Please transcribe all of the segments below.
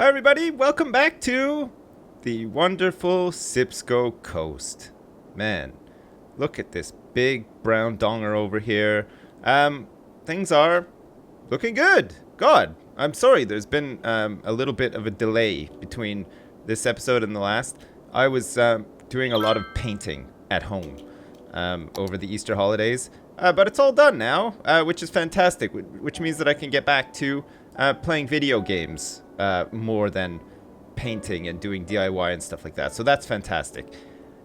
Hi everybody, welcome back to the wonderful Sysco Coast. Man, look at this big brown donger over here. Things are looking good. God, I'm sorry, there's been a little bit of a delay between this episode and the last. I was doing a lot of painting at home over the Easter holidays, but it's all done now, which is fantastic, which means that I can get back to playing video games more than painting and doing DIY and stuff like that. So that's fantastic.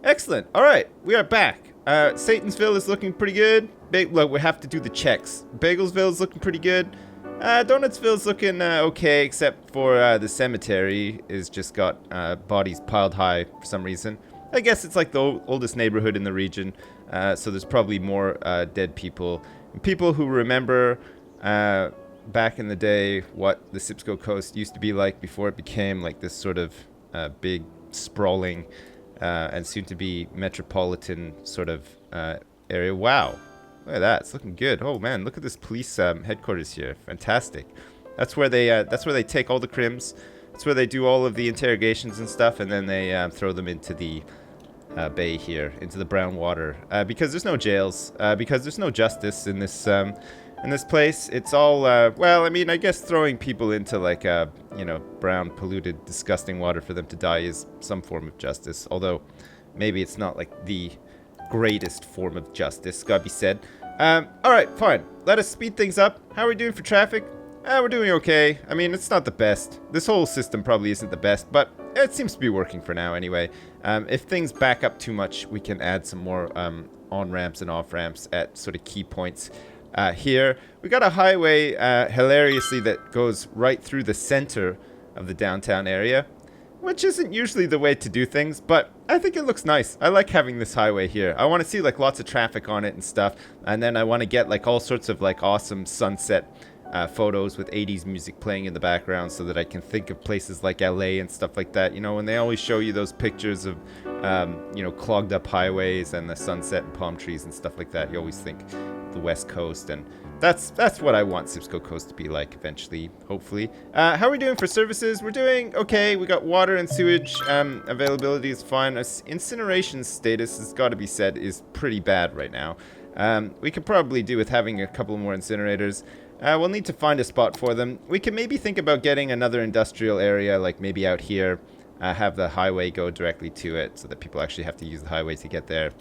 Excellent. All right, we are back. Satansville is looking pretty good. Look, we have to do the checks. Bagelsville is looking pretty good. Donutsville is looking okay, except for the cemetery is just got bodies piled high for some reason. I guess it's like the oldest neighborhood in the region, so there's probably more dead people. And people who remember back in the day what the Sysco Coast used to be like before it became like this sort of big, sprawling, and soon-to-be metropolitan sort of area. Wow, look at that! It's looking good. Oh man, look at this police headquarters here. Fantastic. That's where they take all the crims. That's where they do all of the interrogations and stuff, and then they throw them into the bay here, into the brown water, because there's no jails, because there's no justice in this place. It's all, well, I mean, I guess throwing people into like brown, polluted, disgusting water for them to die is some form of justice. Although, maybe it's not like the greatest form of justice, gotta be said. Alright, fine. Let us speed things up. How are we doing for traffic? We're doing okay. I mean, it's not the best. This whole system probably isn't the best, but it seems to be working for now anyway. If things back up too much, we can add some more on-ramps and off-ramps at sort of key points. Here, we got a highway, hilariously, that goes right through the center of the downtown area, which isn't usually the way to do things, but I think it looks nice. I like having this highway here. I want to see like lots of traffic on it and stuff, and then I want to get like all sorts of like awesome sunset photos with 80s music playing in the background so that I can think of places like LA and stuff like that. You know, when they always show you those pictures of, clogged up highways and the sunset and palm trees and stuff like that, you always think the West Coast, and that's what I want Sysco Coast to be like eventually, hopefully. How are we doing for services? We're doing okay. We got water and sewage. Availability is fine. Incineration status, has got to be said, is pretty bad right now. We could probably do with having a couple more incinerators. We'll need to find a spot for them. We can maybe think about getting another industrial area, like maybe out here, have the highway go directly to it so that people actually have to use the highway to get there.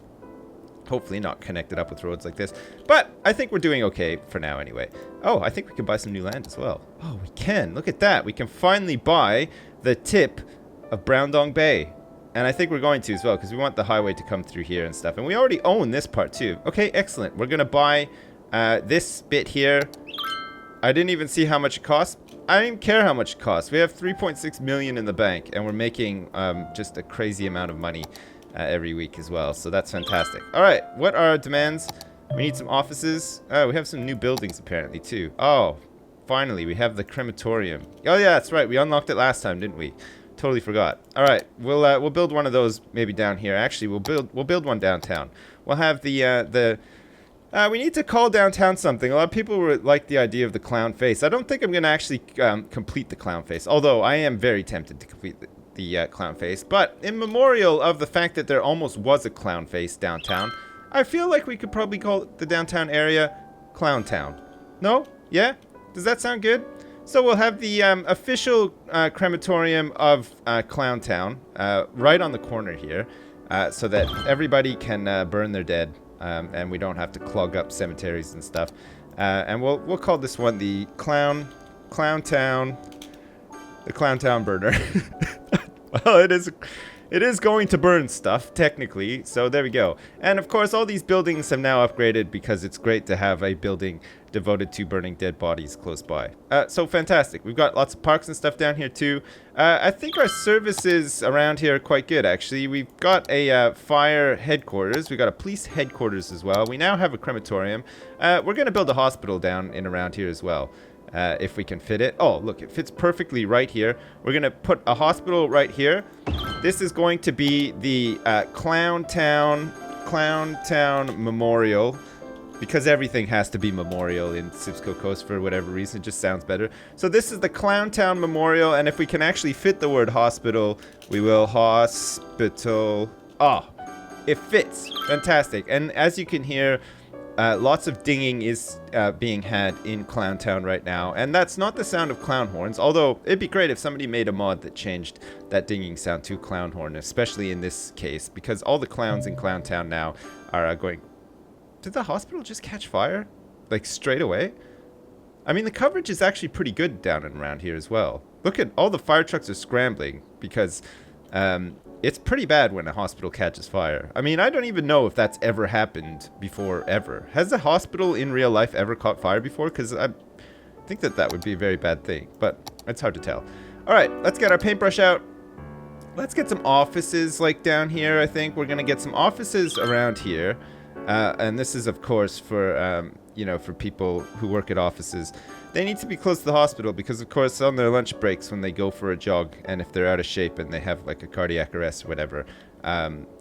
Hopefully not connected up with roads like this. But I think we're doing okay for now anyway. Oh, I think we can buy some new land as well. Oh, we can. Look at that. We can finally buy the tip of Brown Dong Bay. And I think we're going to as well, because we want the highway to come through here and stuff. And we already own this part too. Okay, excellent. We're going to buy this bit here. I didn't even see how much it costs. I don't even care how much it costs. We have 3.6 million in the bank, and we're making just a crazy amount of money every week as well. So that's fantastic. All right, what are our demands? We need some offices. We have some new buildings apparently too. Oh, finally, we have the crematorium. Oh yeah, that's right. We unlocked it last time, didn't we? Totally forgot. All right, we'll build one of those maybe down here. Actually, we'll build one downtown. We'll have we need to call downtown something. A lot of people like the idea of the clown face. I don't think I'm going to actually complete the clown face, although I am very tempted to complete the clown face. But in memorial of the fact that there almost was a clown face downtown, I feel like we could probably call the downtown area Clowntown. No? Yeah? Does that sound good? So we'll have the official crematorium of Clowntown right on the corner here, so that everybody can burn their dead. And we don't have to clog up cemeteries and stuff. And we'll call this one the Clowntown burner. Well, it is going to burn stuff technically. So there we go. And of course, all these buildings have now upgraded because it's great to have a building devoted to burning dead bodies close by. So fantastic. We've got lots of parks and stuff down here too. I think our services around here are quite good actually. We've got a fire headquarters. We've got a police headquarters as well. We now have a crematorium. We're going to build a hospital down in around here as well. If we can fit it. Oh, look, it fits perfectly right here. We're going to put a hospital right here. This is going to be the Clowntown Memorial because everything has to be memorial in Sysco Coast for whatever reason. It just sounds better. So this is the Clowntown Memorial, and if we can actually fit the word hospital, we will hospital. Oh, it fits. Fantastic. And as you can hear, lots of dinging is being had in Clowntown right now, and that's not the sound of clown horns, although it'd be great if somebody made a mod that changed that dinging sound to clown horn, especially in this case, because all the clowns in Clowntown now are going... Did the hospital just catch fire? Like, straight away? I mean, the coverage is actually pretty good down and around here as well. Look at all the fire trucks are scrambling, because it's pretty bad when a hospital catches fire. I mean, I don't even know if that's ever happened before, ever. Has a hospital in real life ever caught fire before? Because I think that that would be a very bad thing, but it's hard to tell. All right, let's get our paintbrush out. Let's get some offices, like, down here, I think. We're going to get some offices around here. And this is, of course, for, you know, for people who work at offices. They need to be close to the hospital because, of course, on their lunch breaks when they go for a jog, and if they're out of shape and they have, like, a cardiac arrest or whatever,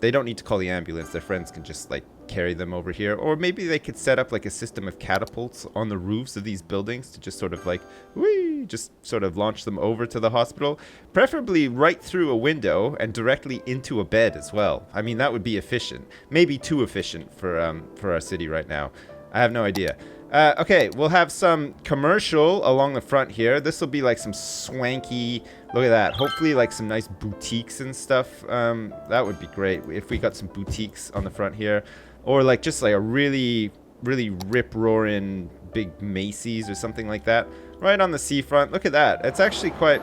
they don't need to call the ambulance. Their friends can just, like, carry them over here. Or maybe they could set up, like, a system of catapults on the roofs of these buildings to just sort of, like, whee, just sort of launch them over to the hospital. Preferably right through a window and directly into a bed as well. I mean, that would be efficient. Maybe too efficient for our city right now. I have no idea. Okay, we'll have some commercial along the front here. This will be like some swanky, look at that. Hopefully like some nice boutiques and stuff. That would be great if we got some boutiques on the front here. Or like just like a really, really rip-roaring big Macy's or something like that. Right on the seafront. Look at that. It's actually quite...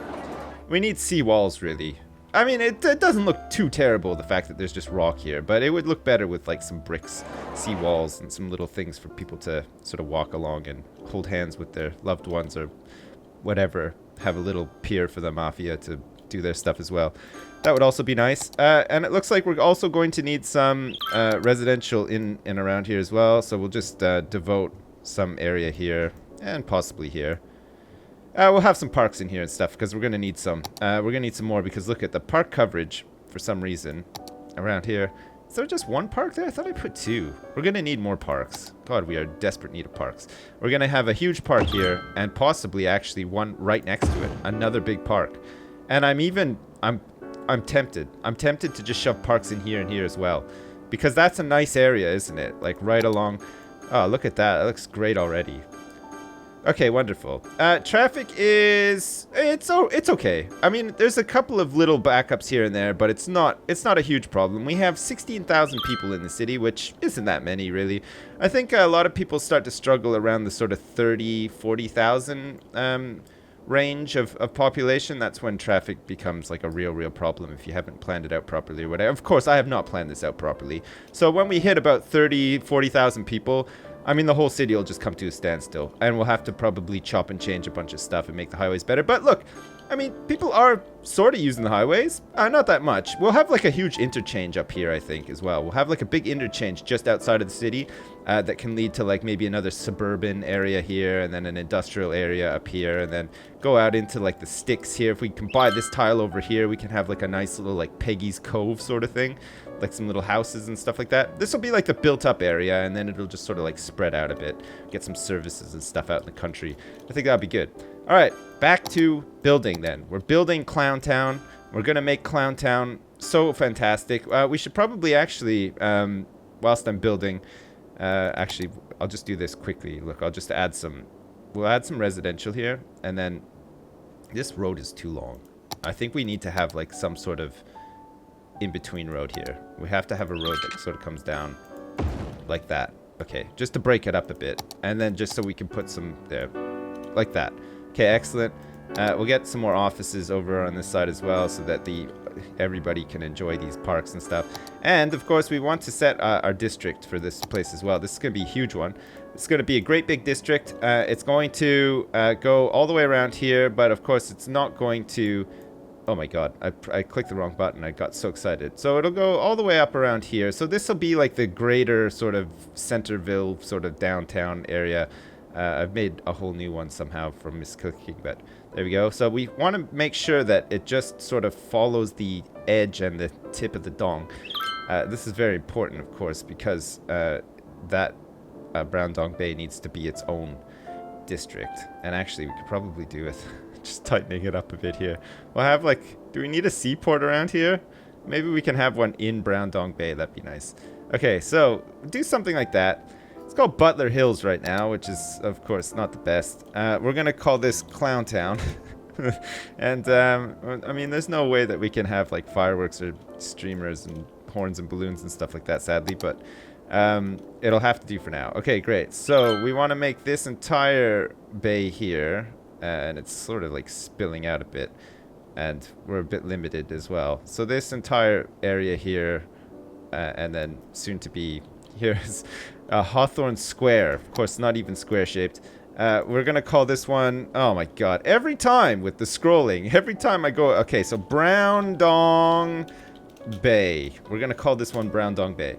We need seawalls, really. I mean, it doesn't look too terrible, the fact that there's just rock here, but it would look better with, like, some bricks, seawalls, and some little things for people to sort of walk along and hold hands with their loved ones or whatever. Have a little pier for the mafia to do their stuff as well. That would also be nice. And it looks like we're also going to need some residential in and around here as well, so we'll just devote some area here and possibly here. We'll have some parks in here and stuff because we're going to need some. We're going to need some more because look at the park coverage for some reason around here. Is there just one park there? I thought I put two. We're going to need more parks. God, we are in desperate need of parks. We're going to have a huge park here and possibly actually one right next to it. Another big park. And I'm tempted. I'm tempted to just shove parks in here and here as well. Because that's a nice area, isn't it? Like right along. Oh, look at that. That looks great already. Okay, wonderful. Traffic is... It's okay. I mean, there's a couple of little backups here and there, but it's not a huge problem. We have 16,000 people in the city, which isn't that many, really. I think a lot of people start to struggle around the sort of 30, 40,000 range of population. That's when traffic becomes like a real problem if you haven't planned it out properly or whatever. Of course, I have not planned this out properly. So when we hit about 30, 40,000 people... I mean, the whole city will just come to a standstill, and we'll have to probably chop and change a bunch of stuff and make the highways better. But look, I mean, people are sort of using the highways. Not that much. We'll have like a huge interchange up here, I think, as well. We'll have like a big interchange just outside of the city that can lead to like maybe another suburban area here, and then an industrial area up here, and then go out into like the sticks here. If we can buy this tile over here, we can have like a nice little like Peggy's Cove sort of thing. Like some little houses and stuff like that. This will be like the built up area, and then it'll just sort of like spread out a bit. Get some services and stuff out in the country. I think that'll be good. All right, back to building then. We're building Clowntown. We're going to make Clowntown so fantastic. We should probably actually, whilst I'm building, actually, I'll just do this quickly. Look, I'll just add some, we'll add some residential here, and then this road is too long. I think we need to have like some sort of in-between road here. We have to have a road that sort of comes down like that. Okay, just to break it up a bit. And then just so we can put some there. Like that. Okay, excellent. We'll get some more offices over on this side as well so that everybody can enjoy these parks and stuff. And, of course, we want to set our district for this place as well. This is going to be a huge one. It's going to be a great big district. It's going to go all the way around here, but, of course, it's not going to... Oh my god, I clicked the wrong button. I got so excited. So it'll go all the way up around here. So this will be like the greater sort of Centerville sort of downtown area. I've made a whole new one somehow from misclicking, but there we go. So we want to make sure that it just sort of follows the edge and the tip of the dong. This is very important, of course, because that Brown Dong Bay needs to be its own district. And actually, we could probably do it. Just tightening it up a bit here. We'll have like, do we need a seaport around here? Maybe we can have one in Brown Dong Bay. That'd be nice. Okay, so do something like that. It's called Butler Hills right now, which is, of course, not the best. We're going to call this Clowntown. And, I mean, there's no way that we can have, like, fireworks or streamers and horns and balloons and stuff like that, sadly. But it'll have to do for now. Okay, great. So we want to make this entire bay here. And it's sort of, like, spilling out a bit. And we're a bit limited as well. So this entire area here, and then soon to be here is Hawthorne Square. Of course, not even square shaped. We're gonna call this one, oh my god, every time with the scrolling, every time I go, okay, so Brown Dong Bay. We're gonna call this one Brown Dong Bay.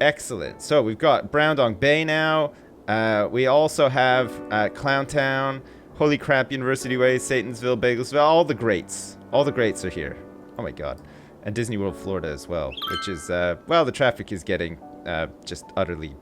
Excellent. So we've got Brown Dong Bay now. We also have Clowntown, Holy Crap, University Way, Satonsville, Bagelsville, all the greats. All the greats are here. Oh my god. And Disney World Florida as well, which is, well, the traffic is getting just utterly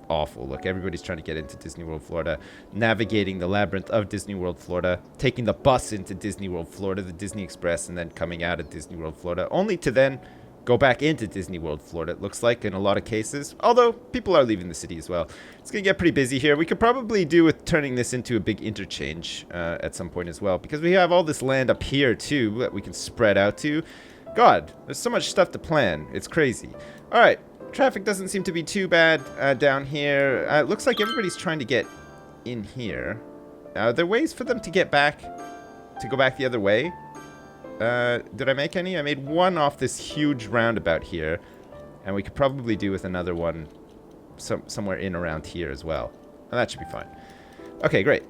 awful. Look, everybody's trying to get into Disney World Florida, navigating the labyrinth of Disney World Florida, taking the bus into Disney World Florida, the Disney Express, and then coming out of Disney World Florida, only to then go back into Disney World Florida, it looks like, in a lot of cases. Although, people are leaving the city as well. It's going to get pretty busy here. We could probably do with turning this into a big interchange at some point as well, because we have all this land up here, too, that we can spread out to. God, there's so much stuff to plan. It's crazy. All right. Traffic doesn't seem to be too bad down here. It looks like everybody's trying to get in here. Are there ways for them to get back, to go back the other way? Did I make any? I made one off this huge roundabout here. And we could probably do with another one somewhere in around here as well. And that should be fine. Okay, great.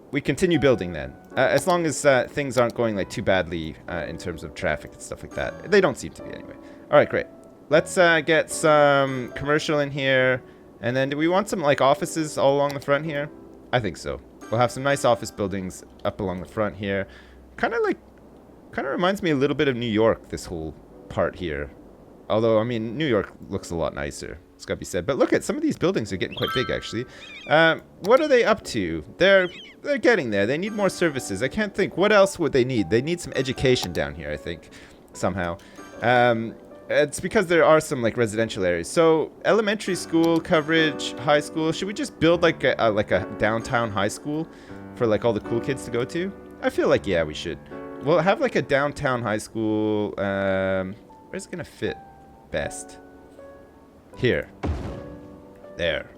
We continue building then. As long as things aren't going like too badly in terms of traffic and stuff like that. They don't seem to be anyway. All right, great. Let's get some commercial in here. And then do we want some like offices all along the front here? I think so. We'll have some nice office buildings up along the front here. Kind of reminds me a little bit of New York, this whole part here. Although, I mean, New York looks a lot nicer. It's got to be said. But look at some of these buildings are getting quite big, actually. What are they up to? They're getting there. They need more services. I can't think. What else would they need? They need some education down here, I think, somehow. It's because there are some like residential areas. So elementary school coverage, high school. Should we just build like a downtown high school for like all the cool kids to go to? I feel like yeah, we should. We'll have like a downtown high school. Where's it gonna fit best? Here. There.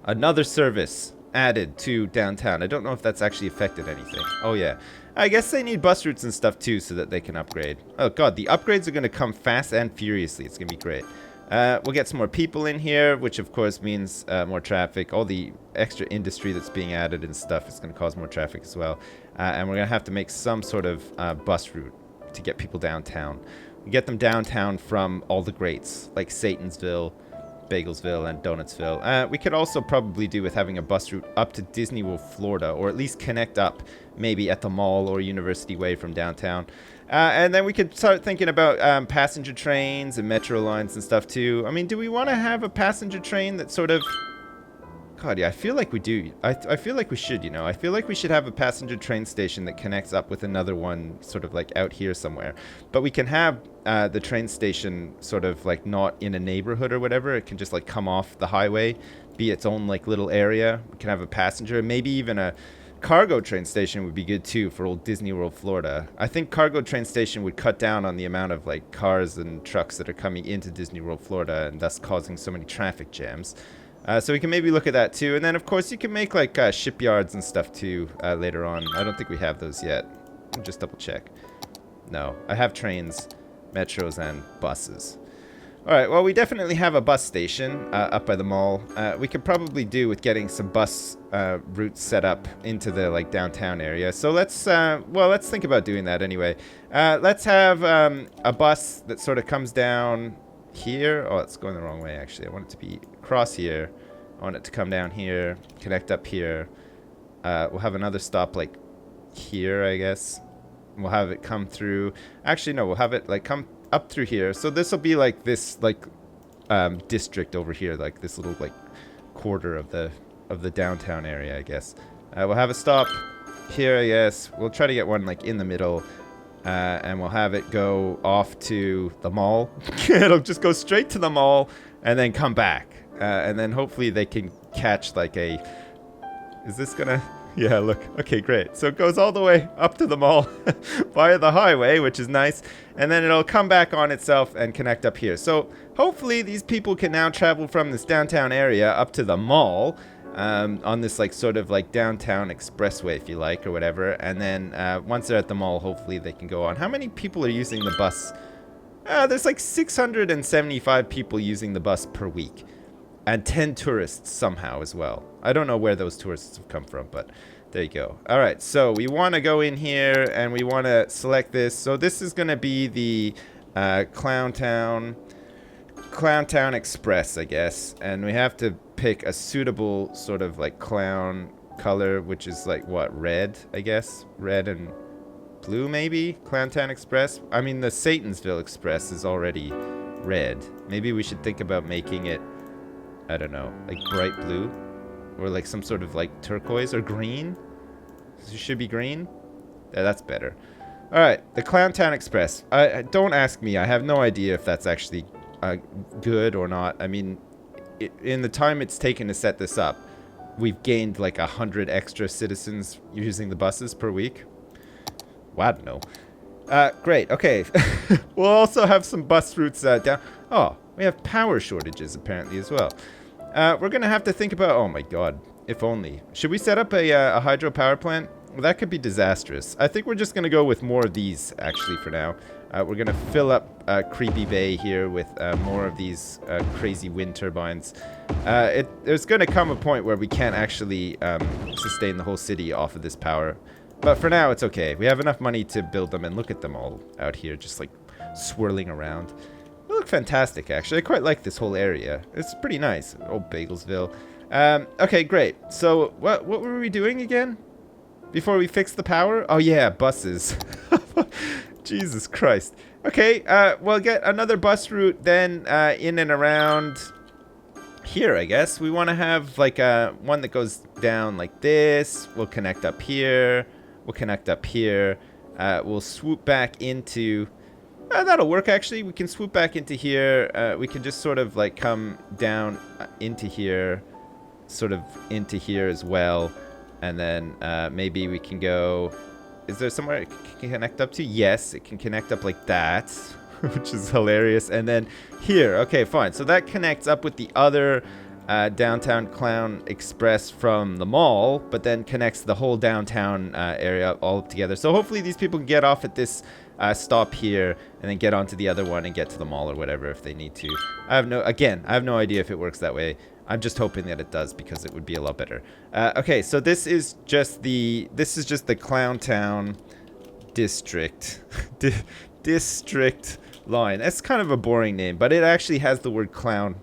Another service added to downtown. I don't know if that's actually affected anything. Oh yeah. I guess they need bus routes and stuff too so that they can upgrade. Oh god, the upgrades are going to come fast and furiously. It's going to be great. We'll get some more people in here, which of course means more traffic. All the extra industry that's being added and stuff is going to cause more traffic as well. And we're going to have to make some sort of bus route to get people downtown. We get them downtown from all the greats, like Satonsville, Bagelsville, and Donutsville. We could also probably do with having a bus route up to Disney World, Florida, or at least connect up maybe at the mall or University Way from downtown. And then we could start thinking about passenger trains and metro lines and stuff too. I mean, do we want to have a passenger train that sort of... God, yeah, I feel like we do. I feel like we should, you know. I feel like we should have a passenger train station that connects up with another one sort of like out here somewhere. But we can have the train station sort of like not in a neighborhood or whatever. It can just like come off the highway, be its own like little area. We can have a passenger, maybe even a cargo train station would be good too for old Disney World, Florida. I think cargo train station would cut down on the amount of like cars and trucks that are coming into Disney World, Florida, and thus causing so many traffic jams. So we can maybe look at that too. And then, of course, you can make like shipyards and stuff too later on. I don't think we have those yet. I'll just double check. No, I have trains, metros, and buses. All right, well, we definitely have a bus station up by the mall. We could probably do with getting some bus routes set up into the like downtown area. So let's think about doing that anyway. Let's have a bus that sort of comes down here. Oh, it's going the wrong way, actually. I want it to be across here. I want it to come down here, connect up here. We'll have another stop like here, I guess. We'll have it come through. Actually, no, we'll have it like come up through here. So this will be like this like district over here, like this little like quarter of the downtown area, I guess. We'll have a stop here, I guess. We'll try to get one like in the middle, and we'll have it go off to the mall. It'll just go straight to the mall and then come back, and then hopefully they can catch like a. Is this gonna? Yeah, look. Okay, great. So it goes all the way up to the mall via the highway, which is nice. And then it'll come back on itself and connect up here. So hopefully these people can now travel from this downtown area up to the mall on this like sort of like downtown expressway, if you like, or whatever. And then once they're at the mall, hopefully they can go on. How many people are using the bus? There's like 675 people using the bus per week. And 10 tourists somehow as well. I don't know where those tourists have come from, but there you go. All right, so we want to go in here and we want to select this. So this is going to be the Clowntown Express, I guess. And we have to pick a suitable sort of like clown color, which is like what, red, I guess? Red and blue, maybe? Clowntown Express? I mean, the Satansville Express is already red. Maybe we should think about making it, I don't know, like bright blue or like some sort of like turquoise or green. It should be green. Yeah, that's better. All right, the Clowntown Express. I don't ask me. I have no idea if that's actually good or not. I mean, in the time it's taken to set this up, we've gained like 100 extra citizens using the buses per week. Well, I don't know. Great. Okay. We'll also have some bus routes down. Oh, we have power shortages apparently as well. We're going to have to think about... Oh my god. If only. Should we set up a hydropower plant? Well, that could be disastrous. I think we're just going to go with more of these, actually, for now. We're going to fill up Creepy Bay here with more of these crazy wind turbines. There's going to come a point where we can't actually sustain the whole city off of this power. But for now, it's okay. We have enough money to build them, and look at them all out here, just like swirling around. They look fantastic, actually. I quite like this whole area. It's pretty nice. Old Bagelsville. Okay, great. So, what were we doing again? Before we fix the power? Oh, yeah, buses. Jesus Christ. Okay, we'll get another bus route then in and around here, I guess. We want to have, like, one that goes down like this. We'll connect up here. We'll connect up here. We'll swoop back into... that'll work, actually. We can swoop back into here. We can just sort of, like, come down into here. Sort of into here as well. And then maybe we can go... Is there somewhere it can connect up to? Yes, it can connect up like that. Which is hilarious. And then here. Okay, fine. So that connects up with the other... Downtown Clown Express from the mall, but then connects the whole downtown area all up together. So hopefully these people can get off at this stop here and then get onto the other one and get to the mall or whatever if they need to. I have no idea if it works that way. I'm just hoping that it does because it would be a lot better. Okay, so this is just the Clowntown district. District line. That's kind of a boring name, but it actually has the word clown.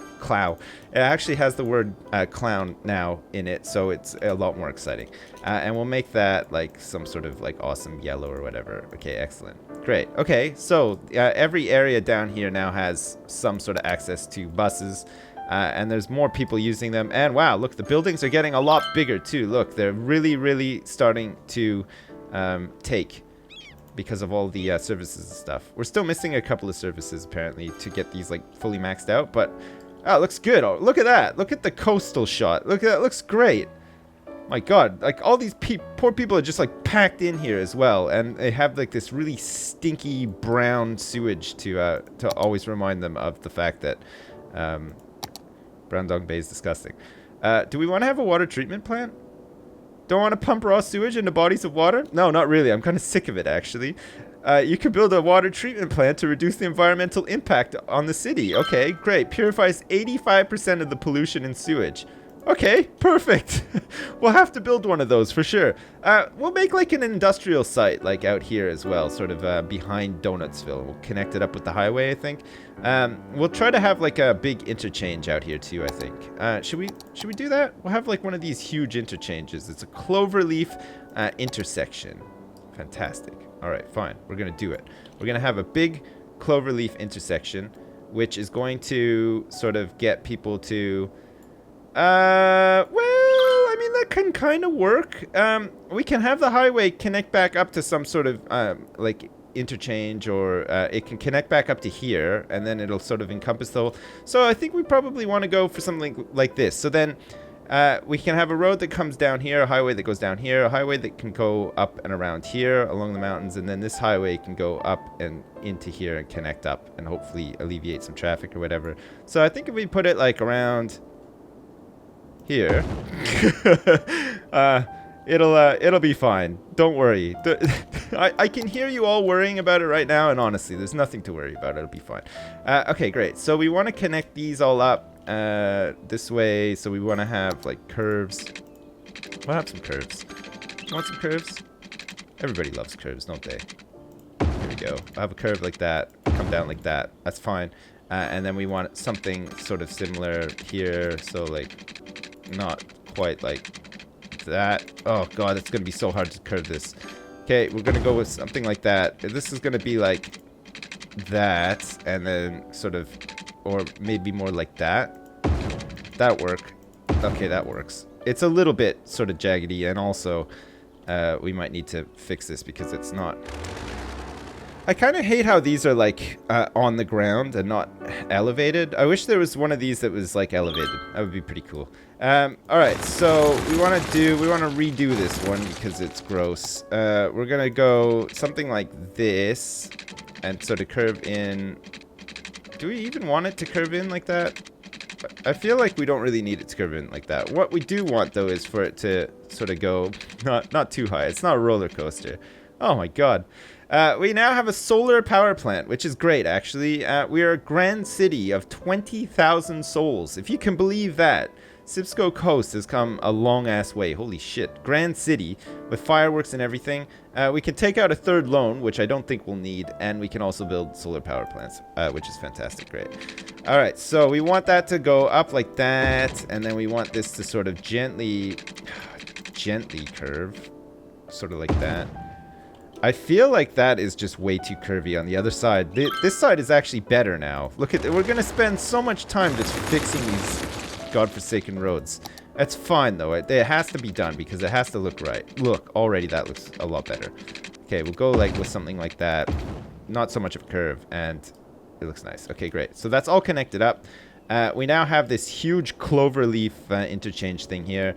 It actually has the word clown now in it, so it's a lot more exciting. And we'll make that like some sort of like awesome yellow or whatever. Okay, excellent. Great. Okay, so every area down here now has some sort of access to buses. And there's more people using them. And wow, look, the buildings are getting a lot bigger too. Look, they're really, really starting to take because of all the services and stuff. We're still missing a couple of services apparently to get these like fully maxed out, but it looks good. Oh, look at that. Look at the coastal shot. Look at that. It looks great. My god, like all these poor people are just like packed in here as well, and they have like this really stinky brown sewage to always remind them of the fact that Brown Dog Bay is disgusting. Do we want to have a water treatment plant? Don't want to pump raw sewage into bodies of water? No, not really. I'm kind of sick of it, actually. You could build a water treatment plant to reduce the environmental impact on the city. Okay, great. Purifies 85% of the pollution in sewage. Okay, perfect. We'll have to build one of those for sure. We'll make like an industrial site like out here as well, sort of behind Donutsville. We'll connect it up with the highway, I think. We'll try to have like a big interchange out here too, I think. Should we do that? We'll have like one of these huge interchanges. It's a cloverleaf intersection. Fantastic. All right, fine. We're going to do it. We're going to have a big cloverleaf intersection, which is going to sort of get people to... Well, I mean, that can kind of work. We can have the highway connect back up to some sort of, like, interchange, or it can connect back up to here, and then it'll sort of encompass the whole. So I think we probably want to go for something like this. So then we can have a road that comes down here, a highway that goes down here, a highway that can go up and around here along the mountains, and then this highway can go up and into here and connect up and hopefully alleviate some traffic or whatever. So I think if we put it like around here, it'll be fine. Don't worry. I can hear you all worrying about it right now, and honestly, there's nothing to worry about. It'll be fine. Okay, great. So we want to connect these all up this way. So we want to have like curves. We'll have some curves. Want some curves? Everybody loves curves, don't they? Here we go. I'll have a curve like that. Come down like that. That's fine. And then we want something sort of similar here. So like not quite like that. Oh god, it's gonna be so hard to curve this. Okay, we're gonna go with something like that. This is gonna be like that, and then sort of, or maybe more like that. That work. Okay, that works. It's a little bit sort of jaggedy, and also we might need to fix this because it's not. I kind of hate how these are like on the ground and not elevated. I wish there was one of these that was like elevated. That would be pretty cool. All right, so we want to redo this one because it's gross. We're gonna go something like this and sort of curve in. Do we even want it to curve in like that? I feel like we don't really need it to curve in like that. What we do want though is for it to sort of go not too high. It's not a roller coaster. Oh my god. We now have a solar power plant, which is great, actually. We are a grand city of 20,000 souls. If you can believe that. Sysco Coast has come a long-ass way. Holy shit. Grand city with fireworks and everything. We can take out a third loan, which I don't think we'll need, and we can also build solar power plants, which is fantastic. Great. All right, so we want that to go up like that, and then we want this to sort of gently curve, sort of like that. I feel like that is just way too curvy on the other side. This side is actually better now. Look at, we're gonna spend so much time just fixing these godforsaken roads. That's fine though. It has to be done because it has to look right. Look, already that looks a lot better. Okay, we'll go like with something like that. Not so much of a curve, and it looks nice. Okay, great. So that's all connected up. We now have this huge cloverleaf interchange thing here.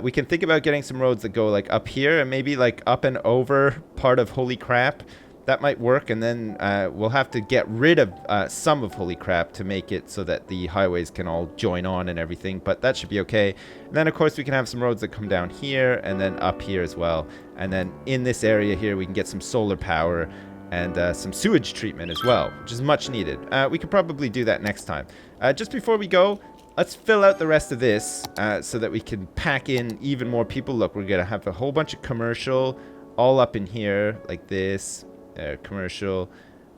We can think about getting some roads that go like up here and maybe like up and over part of Holy Crap. That might work, and then we'll have to get rid of some of Holy Crap to make it so that the highways can all join on and everything, but that should be okay. And then, of course, we can have some roads that come down here and then up here as well. And then in this area here, we can get some solar power and some sewage treatment as well, which is much needed. We could probably do that next time. Just before we go, let's fill out the rest of this so that we can pack in even more people. Look, we're going to have a whole bunch of commercial all up in here like this. Commercial,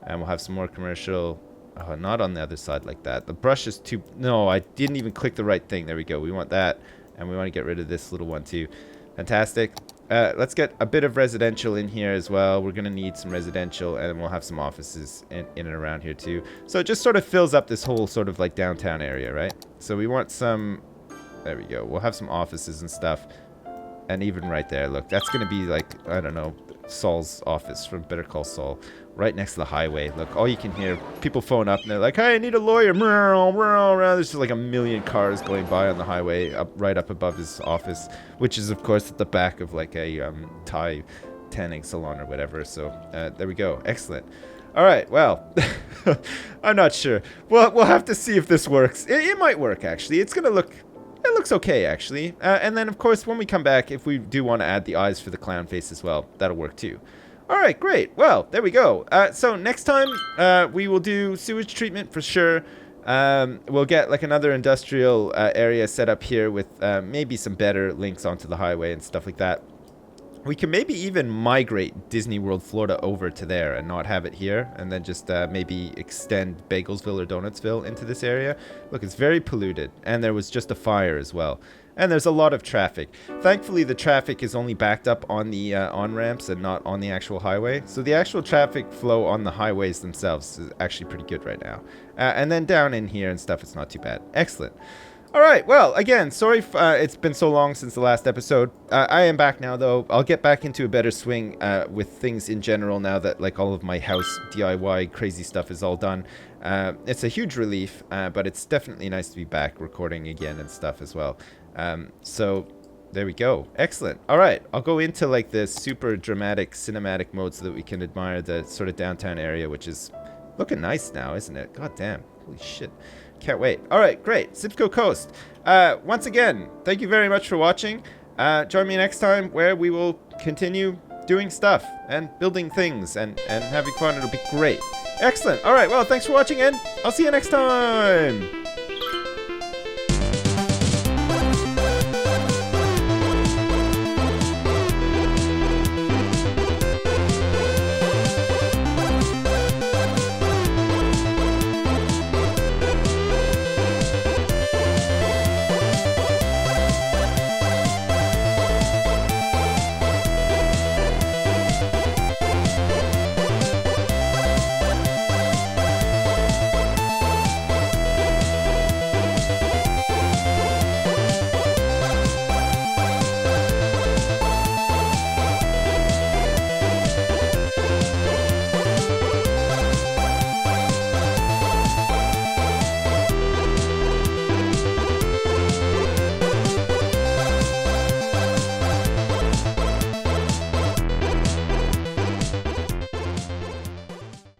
and we'll have some more commercial. Oh, not on the other side like that. The brush is too. No, I didn't even click the right thing. There we go. We want that, and we want to get rid of this little one too. Fantastic. Let's get a bit of residential in here as well. We're gonna need some residential, and we'll have some offices in and around here too. So it just sort of fills up this whole sort of like downtown area, right? So we want some. There we go. We'll have some offices and stuff, and even right there. Look, that's gonna be like, I don't know, Saul's office from Better Call Saul, right next to the highway. Look, all you can hear, people phone up and they're like, hey, I need a lawyer. There's just like a million cars going by on the highway right up above his office, which is of course at the back of like a Thai tanning salon or whatever. So there we go. Excellent. All right, well, I'm not sure. We'll have to see if this works. It might work, actually. It looks okay, actually. And then, of course, when we come back, if we do want to add the eyes for the clown face as well, that'll work too. All right, great. Well, there we go. So next time, we will do sewage treatment for sure. We'll get like another industrial area set up here with maybe some better links onto the highway and stuff like that. We can maybe even migrate Disney World Florida over to there and not have it here, and then just maybe extend Bagelsville or Donutsville into this area. Look, it's very polluted, and there was just a fire as well. And there's a lot of traffic. Thankfully, the traffic is only backed up on the on-ramps and not on the actual highway. So the actual traffic flow on the highways themselves is actually pretty good right now. And then down in here and stuff, it's not too bad. Excellent. All right. Well, again, sorry it's been so long since the last episode. I am back now, though. I'll get back into a better swing with things in general now that like all of my house DIY crazy stuff is all done. It's a huge relief, but it's definitely nice to be back recording again and stuff as well. So there we go. Excellent. All right. I'll go into like the super dramatic cinematic mode so that we can admire the sort of downtown area, which is looking nice now, isn't it? God damn. Holy shit. Can't wait. All right, great. Sysco Coast. Once again, thank you very much for watching. Join me next time where we will continue doing stuff and building things and having fun. It'll be great. Excellent. All right, well, thanks for watching, and I'll see you next time.